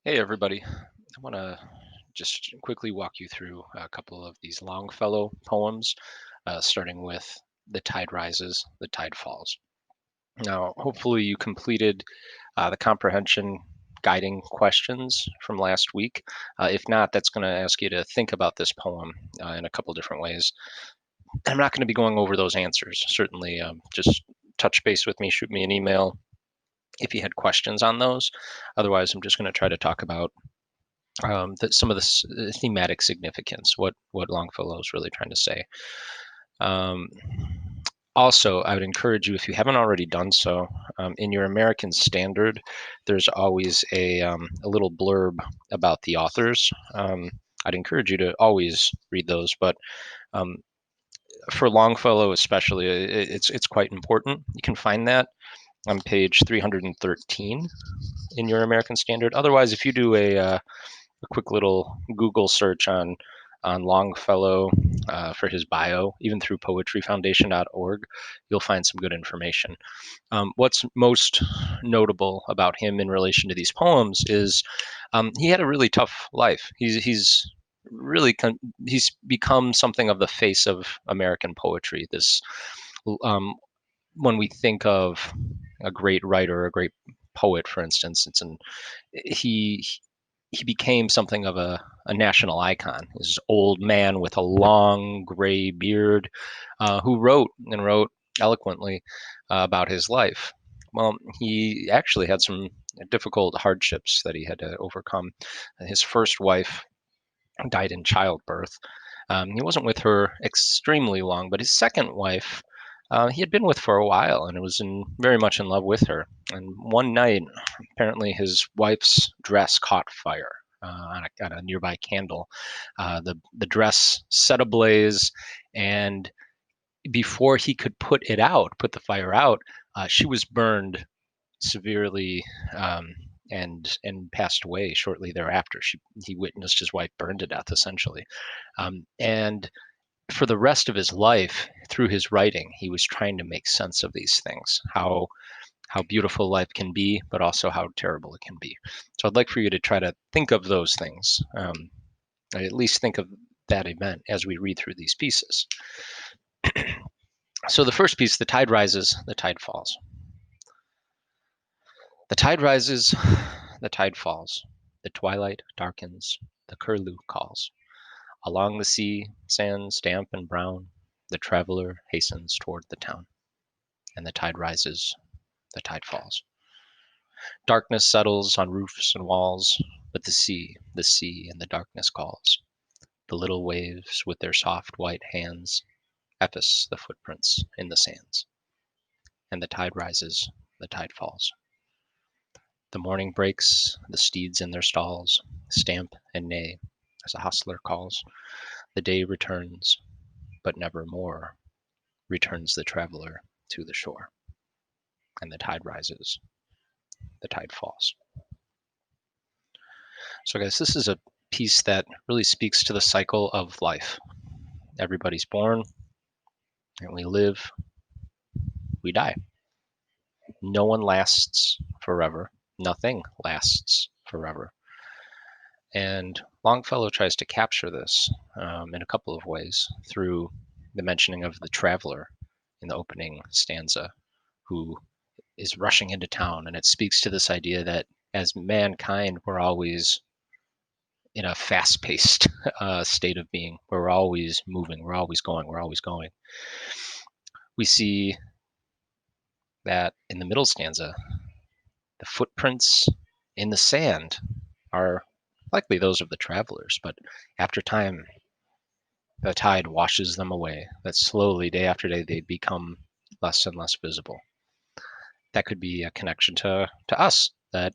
Hey everybody, I want to just quickly walk you through a couple of these Longfellow poems, starting with The Tide Rises, The Tide Falls. Now, hopefully you completed the comprehension guiding questions from last week. If not, that's going to ask you to think about this poem in a couple different ways. I'm not going to be going over those answers. Certainly, just touch base with me, shoot me an email if you had questions on those. Otherwise, I'm just going to try to talk about some of the thematic significance, what Longfellow is really trying to say. Um, Also, I would encourage you, if you haven't already done so, in your American Standard, there's always a little blurb about the authors. I'd encourage you to always read those, but um, for Longfellow especially, it's quite important. You can find that on page 313 in your American Standard. Otherwise, if you do a quick little Google search on Longfellow for his bio, even through poetryfoundation.org, you'll find some good information. What's most notable about him in relation to these poems is he had a really tough life. Really he's become something of the face of American poetry. This um, when we think of a great writer, a great poet, for instance, he he became something of a national icon. This old man with a long gray beard who wrote and wrote eloquently about his life. Well, he actually had some difficult hardships that he had to overcome. His first wife died in childbirth. He wasn't with her extremely long, but his second wife, he had been with for a while and was very much in love with her. And one night, apparently, his wife's dress caught fire on a nearby candle. The dress set ablaze, and before he could put the fire out, she was burned severely and passed away shortly thereafter. He witnessed his wife burned to death, essentially. And for the rest of his life, through his writing, he was trying to make sense of these things, how beautiful life can be, but also how terrible it can be. So I'd like for you to try to think of those things, at least think of that event as we read through these pieces. So the first piece, the tide rises, the tide falls. The tide rises, the tide falls. The twilight darkens, the curlew calls. Along the sea, sands damp and brown, the traveler hastens toward the town. And the tide rises, the tide falls. Darkness settles on roofs and walls, but the sea in the darkness calls. The little waves with their soft white hands efface the footprints in the sands. And the tide rises, the tide falls. The morning breaks, the steeds in their stalls stamp and neigh as a hostler calls. The day returns, but never more returns the traveler to the shore. And the tide rises, the tide falls. So, guys, this is a piece that really speaks to the cycle of life. Everybody's born, and we live, we die. No one lasts forever. Nothing lasts forever. And Longfellow tries to capture this in a couple of ways through the mentioning of the traveler in the opening stanza who is rushing into town. And it speaks to this idea that as mankind, we're always in a fast paced state of being where we're always moving, we're always going, we're always going. We see that in the middle stanza, the footprints in the sand are likely those of the travelers, but after time, the tide washes them away, that slowly, day after day, they become less and less visible. That could be a connection to us, that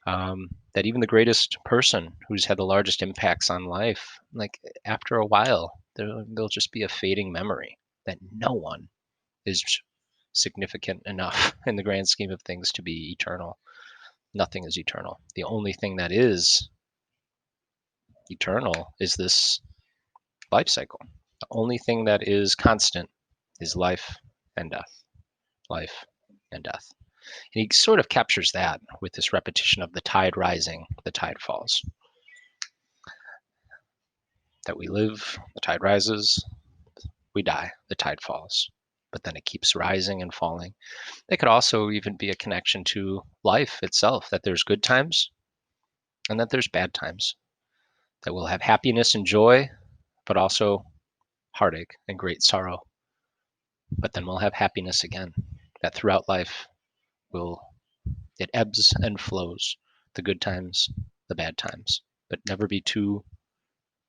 even the greatest person who's had the largest impacts on life, like after a while, there'll just be a fading memory that no one is significant enough in the grand scheme of things to be eternal. Nothing is eternal. The only thing that is eternal is this life cycle. The only thing that is constant is life and death, life and death. And he sort of captures that with this repetition of the tide rising, the tide falls. That we live, the tide rises, we die, the tide falls. But then it keeps rising and falling. It could also even be a connection to life itself, that there's good times and that there's bad times, that we'll have happiness and joy, but also heartache and great sorrow. But then we'll have happiness again, that throughout life it ebbs and flows, the good times, the bad times, but never be too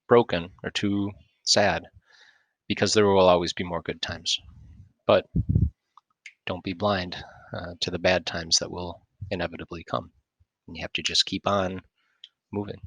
broken or too sad, because there will always be more good times. But don't be blind to the bad times that will inevitably come. And you have to just keep on moving.